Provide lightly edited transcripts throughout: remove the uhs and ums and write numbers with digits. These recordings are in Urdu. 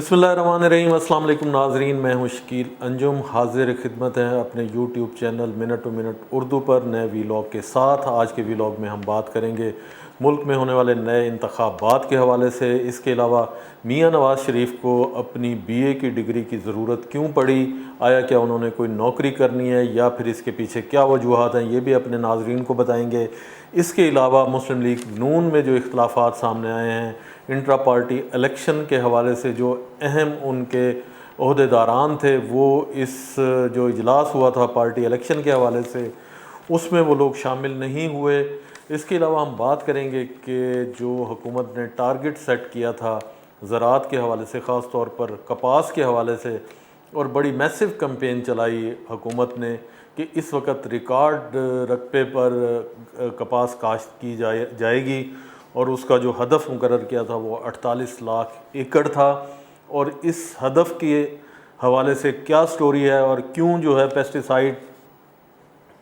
بسم اللہ الرحمن الرحیم۔ السلام علیکم ناظرین، میں ہوں شکیل انجم، حاضر خدمت ہیں اپنے YouTube channel minute to minute Urdu پر نئے ویلاگ کے ساتھ۔ آج کے ویلاگ میں ہم بات کریں گے ملک میں ہونے والے نئے انتخابات کے حوالے سے۔ اس کے علاوہ میاں نواز شریف کو اپنی بی اے کی ڈگری کی ضرورت کیوں پڑی، آیا کیا انہوں نے کوئی نوکری کرنی ہے یا پھر اس کے پیچھے کیا وجوہات ہیں، یہ بھی اپنے ناظرین کو بتائیں گے۔ اس کے علاوہ مسلم لیگ نون میں جو اختلافات سامنے آئے ہیں انٹرا پارٹی الیکشن کے حوالے سے، جو اہم ان کے عہدیداران تھے وہ اس جو اجلاس ہوا تھا پارٹی الیکشن کے حوالے سے، اس میں وہ لوگ شامل نہیں ہوئے۔ اس کے علاوہ ہم بات کریں گے کہ جو حکومت نے ٹارگٹ سیٹ کیا تھا زراعت کے حوالے سے، خاص طور پر کپاس کے حوالے سے، اور بڑی میسو کمپین چلائی حکومت نے کہ اس وقت ریکارڈ رقبے پر کپاس کاشت کی جائے گی، اور اس کا جو ہدف مقرر کیا تھا وہ 48 لاکھ ایکڑ تھا۔ اور اس ہدف کے حوالے سے کیا سٹوری ہے اور کیوں جو ہے پیسٹیسائڈ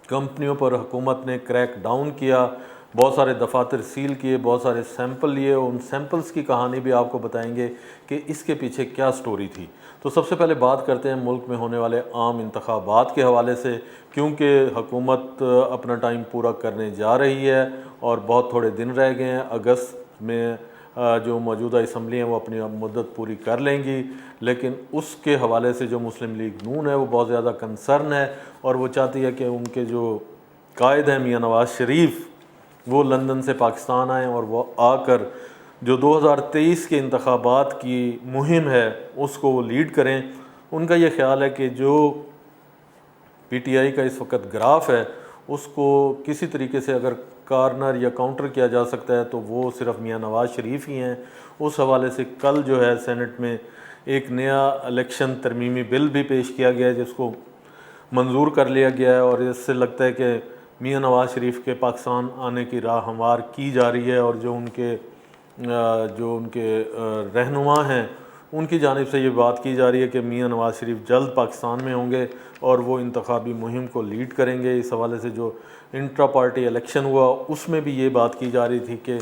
کمپنیوں پر حکومت نے کریک ڈاؤن کیا، بہت سارے دفاتر سیل کیے، بہت سارے سیمپل لیے، ان سیمپلز کی کہانی بھی آپ کو بتائیں گے کہ اس کے پیچھے کیا سٹوری تھی۔ تو سب سے پہلے بات کرتے ہیں ملک میں ہونے والے عام انتخابات کے حوالے سے، کیونکہ حکومت اپنا ٹائم پورا کرنے جا رہی ہے اور بہت تھوڑے دن رہ گئے ہیں۔ اگست میں جو موجودہ اسمبلی ہیں وہ اپنی مدت پوری کر لیں گی، لیکن اس کے حوالے سے جو مسلم لیگ نون ہے وہ بہت زیادہ کنسرن ہے، اور وہ چاہتی ہے کہ ان کے جو قائد ہیں میاں نواز شریف وہ لندن سے پاکستان آئیں اور وہ آ کر جو 2023 کے انتخابات کی مہم ہے اس کو وہ لیڈ کریں۔ ان کا یہ خیال ہے کہ جو پی ٹی آئی کا اس وقت گراف ہے اس کو کسی طریقے سے اگر کارنر یا کاؤنٹر کیا جا سکتا ہے تو وہ صرف میاں نواز شریف ہی ہیں۔ اس حوالے سے کل جو ہے سینٹ میں ایک نیا الیکشن ترمیمی بل بھی پیش کیا گیا ہے جس کو منظور کر لیا گیا ہے، اور اس سے لگتا ہے کہ میاں نواز شریف کے پاکستان آنے کی راہ ہموار کی جا رہی ہے، اور جو ان کے رہنما ہیں ان کی جانب سے یہ بات کی جا رہی ہے کہ میاں نواز شریف جلد پاکستان میں ہوں گے اور وہ انتخابی مہم کو لیڈ کریں گے۔ اس حوالے سے جو انٹرا پارٹی الیکشن ہوا اس میں بھی یہ بات کی جا رہی تھی کہ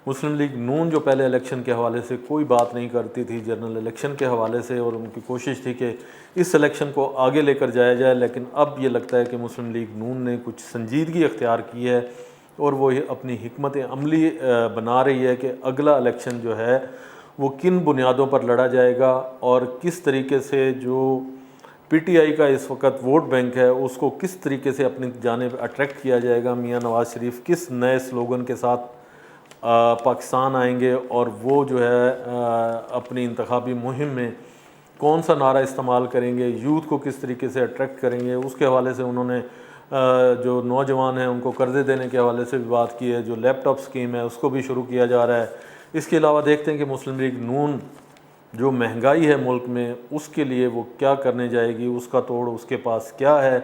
مسلم لیگ نون جو پہلے الیکشن کے حوالے سے کوئی بات نہیں کرتی تھی جنرل الیکشن کے حوالے سے، اور ان کی کوشش تھی کہ اس الیکشن کو آگے لے کر جایا جائے، لیکن اب یہ لگتا ہے کہ مسلم لیگ نون نے کچھ سنجیدگی اختیار کی ہے اور وہ اپنی حکمت عملی بنا رہی ہے کہ اگلا الیکشن جو ہے وہ کن بنیادوں پر لڑا جائے گا، اور کس طریقے سے جو پی ٹی آئی کا اس وقت ووٹ بینک ہے اس کو کس طریقے سے اپنی جانب اٹریکٹ کیا جائے گا۔ میاں نواز شریف کس نئے سلوگن کے ساتھ پاکستان آئیں گے، اور وہ جو ہے اپنی انتخابی مہم میں کون سا نعرہ استعمال کریں گے، یوتھ کو کس طریقے سے اٹریکٹ کریں گے۔ اس کے حوالے سے انہوں نے جو نوجوان ہیں ان کو قرضے دینے کے حوالے سے بھی بات کی ہے، جو لیپ ٹاپ سکیم ہے اس کو بھی شروع کیا جا رہا ہے۔ اس کے علاوہ دیکھتے ہیں کہ مسلم لیگ نون جو مہنگائی ہے ملک میں اس کے لیے وہ کیا کرنے جائے گی، اس کا توڑ اس کے پاس کیا ہے۔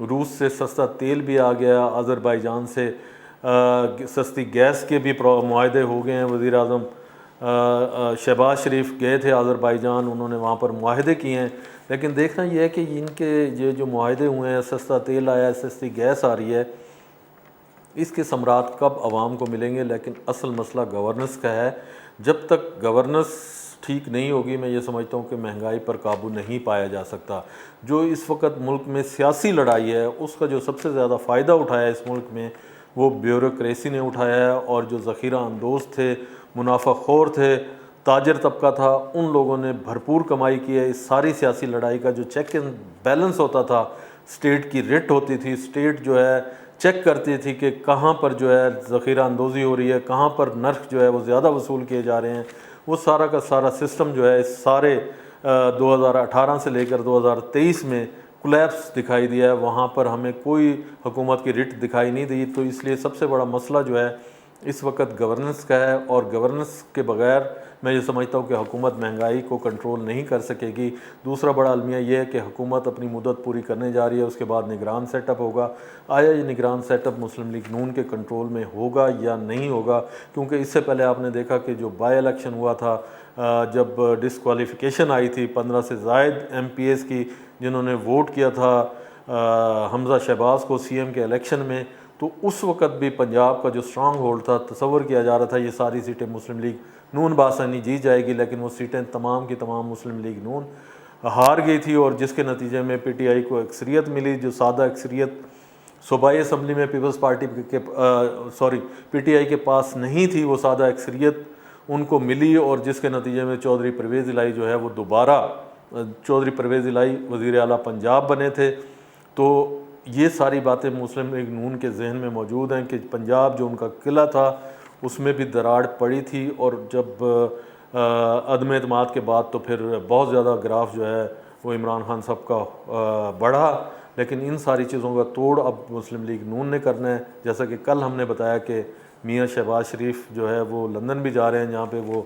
روس سے سستا تیل بھی آ گیا، آذربائیجان سے سستی گیس کے بھی معاہدے ہو گئے ہیں۔ وزیر اعظم شہباز شریف گئے تھے آذربائیجان، انہوں نے وہاں پر معاہدے کیے ہیں، لیکن دیکھنا یہ ہے کہ ان کے یہ جو معاہدے ہوئے ہیں، سستا تیل آیا ہے، سستی گیس آ رہی ہے، اس کے ثمرات کب عوام کو ملیں گے۔ لیکن اصل مسئلہ گورننس کا ہے، جب تک گورننس ٹھیک نہیں ہوگی میں یہ سمجھتا ہوں کہ مہنگائی پر قابو نہیں پایا جا سکتا۔ جو اس وقت ملک میں سیاسی لڑائی ہے اس کا جو سب سے زیادہ فائدہ اٹھایا اس ملک میں وہ بیوروکریسی نے اٹھایا ہے، اور جو ذخیرہ اندوز تھے، منافع خور تھے، تاجر طبقہ تھا، ان لوگوں نے بھرپور کمائی کی ہے۔ اس ساری سیاسی لڑائی کا جو چیک اینڈ بیلنس ہوتا تھا، اسٹیٹ کی ریٹ ہوتی تھی، اسٹیٹ جو ہے چیک کرتی تھی کہ کہاں پر جو ہے ذخیرہ اندوزی ہو رہی ہے، کہاں پر نرخ جو ہے وہ زیادہ وصول کیے جا رہے ہیں، وہ سارا کا سارا سسٹم جو ہے اس سارے 2018 سے لے کر 2023 میں کولیپس دکھائی دیا ہے۔ وہاں پر ہمیں کوئی حکومت کی ریٹ دکھائی نہیں دی، تو اس لیے سب سے بڑا مسئلہ جو ہے اس وقت گورننس کا ہے، اور گورننس کے بغیر میں یہ سمجھتا ہوں کہ حکومت مہنگائی کو کنٹرول نہیں کر سکے گی۔ دوسرا بڑا المیہ یہ ہے کہ حکومت اپنی مدت پوری کرنے جا رہی ہے، اس کے بعد نگران سیٹ اپ ہوگا۔ آیا یہ نگران سیٹ اپ مسلم لیگ نون کے کنٹرول میں ہوگا یا نہیں ہوگا، کیونکہ اس سے پہلے آپ نے دیکھا کہ جو بائی الیکشن ہوا تھا، جب ڈسکوالیفیکیشن آئی تھی 15 سے زائد ایم پی ایز کی جنہوں نے ووٹ کیا تھا حمزہ شہباز کو سی ایم کے الیکشن میں، تو اس وقت بھی پنجاب کا جو اسٹرانگ ہولڈ تھا، تصور کیا جا رہا تھا یہ ساری سیٹیں مسلم لیگ نون بآسانی جیت جائے گی، لیکن وہ سیٹیں تمام کی تمام مسلم لیگ نون ہار گئی تھی، اور جس کے نتیجے میں پی ٹی آئی کو اکثریت ملی، جو سادہ اکثریت صوبائی اسمبلی میں پیپلز پارٹی کے پی ٹی آئی کے پاس نہیں تھی، وہ سادہ اکثریت ان کو ملی، اور جس کے نتیجے میں چودھری پرویز الہی جو ہے وہ دوبارہ چودھری پرویز الہی وزیر اعلیٰ پنجاب بنے تھے۔ تو یہ ساری باتیں مسلم لیگ نون کے ذہن میں موجود ہیں کہ پنجاب جو ان کا قلعہ تھا اس میں بھی دراڑ پڑی تھی، اور جب عدم اعتماد کے بعد تو پھر بہت زیادہ گراف جو ہے وہ عمران خان صاحب کا بڑھا، لیکن ان ساری چیزوں کا توڑ اب مسلم لیگ نون نے کرنا ہے۔ جیسا کہ کل ہم نے بتایا کہ میاں شہباز شریف جو ہے وہ لندن بھی جا رہے ہیں، جہاں پہ وہ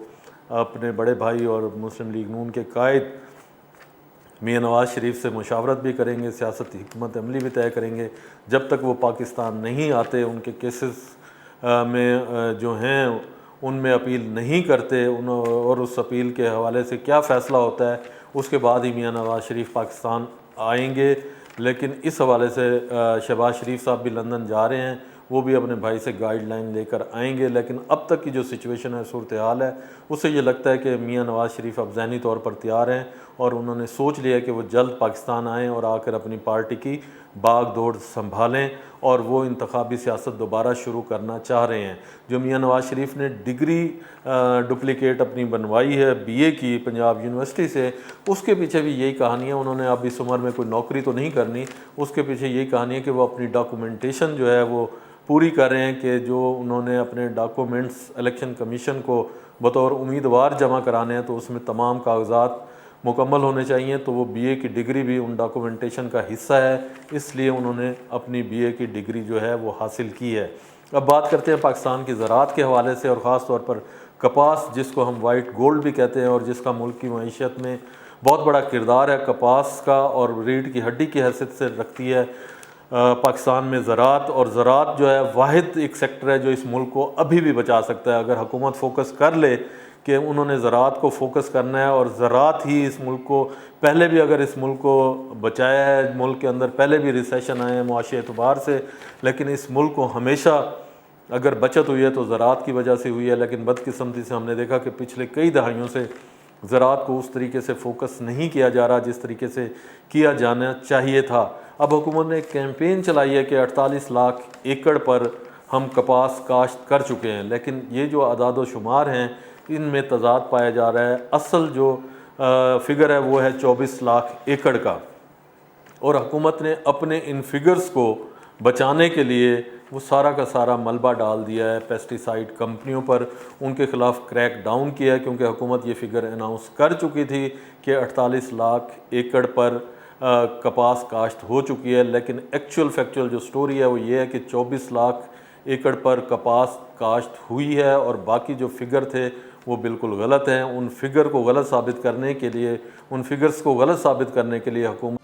اپنے بڑے بھائی اور مسلم لیگ نون کے قائد میاں نواز شریف سے مشاورت بھی کریں گے، سیاست حکمت عملی بھی طے کریں گے۔ جب تک وہ پاکستان نہیں آتے، ان کے کیسز میں جو ہیں ان میں اپیل نہیں کرتے، اور اس اپیل کے حوالے سے کیا فیصلہ ہوتا ہے اس کے بعد ہی میاں نواز شریف پاکستان آئیں گے۔ لیکن اس حوالے سے شہباز شریف صاحب بھی لندن جا رہے ہیں، وہ بھی اپنے بھائی سے گائیڈ لائن لے کر آئیں گے، لیکن اب تک کی جو سچویشن ہے، صورتحال ہے، اس سے یہ لگتا ہے کہ میاں نواز شریف اب ذہنی طور پر تیار ہیں، اور انہوں نے سوچ لیا کہ وہ جلد پاکستان آئیں اور آ کر اپنی پارٹی کی باغ دوڑ سنبھالیں، اور وہ انتخابی سیاست دوبارہ شروع کرنا چاہ رہے ہیں۔ جو میاں نواز شریف نے ڈگری ڈپلیکیٹ اپنی بنوائی ہے بی اے کی پنجاب یونیورسٹی سے، اس کے پیچھے بھی یہی کہانی ہے۔ انہوں نے اب اس عمر میں کوئی نوکری تو نہیں کرنی، اس کے پیچھے یہی کہانی ہے کہ وہ اپنی ڈاکومنٹیشن جو ہے وہ پوری کر رہے ہیں، کہ جو انہوں نے اپنے ڈاکومنٹس الیکشن کمیشن کو بطور امیدوار جمع کرانے ہیں، تو اس میں تمام کاغذات مکمل ہونے چاہیے، تو وہ بی اے کی ڈگری بھی ان ڈاکومنٹیشن کا حصہ ہے، اس لیے انہوں نے اپنی بی اے کی ڈگری جو ہے وہ حاصل کی ہے۔ اب بات کرتے ہیں پاکستان کی زراعت کے حوالے سے، اور خاص طور پر کپاس، جس کو ہم وائٹ گولڈ بھی کہتے ہیں، اور جس کا ملک کی معیشت میں بہت بڑا کردار ہے کپاس کا، اور ریڑھ کی ہڈی کی حیثیت سے رکھتی ہے پاکستان میں زراعت۔ اور زراعت جو ہے واحد ایک سیکٹر ہے جو اس ملک کو ابھی بھی بچا سکتا ہے، اگر حکومت فوکس کر لے کہ انہوں نے زراعت کو فوکس کرنا ہے، اور زراعت ہی اس ملک کو پہلے بھی اگر اس ملک کو بچایا ہے، ملک کے اندر پہلے بھی ریسیشن آئے ہیں معاشی اعتبار سے، لیکن اس ملک کو ہمیشہ اگر بچت ہوئی ہے تو زراعت کی وجہ سے ہوئی ہے، لیکن بدقسمتی سے ہم نے دیکھا کہ پچھلے کئی دہائیوں سے زراعت کو اس طریقے سے فوکس نہیں کیا جا رہا جس طریقے سے کیا جانا چاہیے تھا۔ اب حکومت نے ایک کیمپین چلائی ہے کہ 48 لاکھ ایکڑ پر ہم کپاس کاشت کر چکے ہیں، لیکن یہ جو اعداد و شمار ہیں ان میں تضاد پایا جا رہا ہے۔ اصل جو فگر ہے وہ ہے 24 لاکھ ایکڑ کا، اور حکومت نے اپنے ان فگرز کو بچانے کے لیے وہ سارا کا سارا ملبہ ڈال دیا ہے پیسٹی سائیڈ کمپنیوں پر، ان کے خلاف کریک ڈاؤن کیا ہے، کیونکہ حکومت یہ فگر اناؤنس کر چکی تھی کہ 48 لاکھ ایکڑ پر کپاس کاشت ہو چکی ہے، لیکن ایکچوئل فیکچوئل جو سٹوری ہے وہ یہ ہے کہ 24 لاکھ ایکڑ پر کپاس کاشت ہوئی ہے، اور باقی جو فگر تھے وہ بالکل غلط ہیں۔ ان فگر کو غلط ثابت کرنے کے لیے، ان فگرز کو غلط ثابت کرنے کے لیے حکومت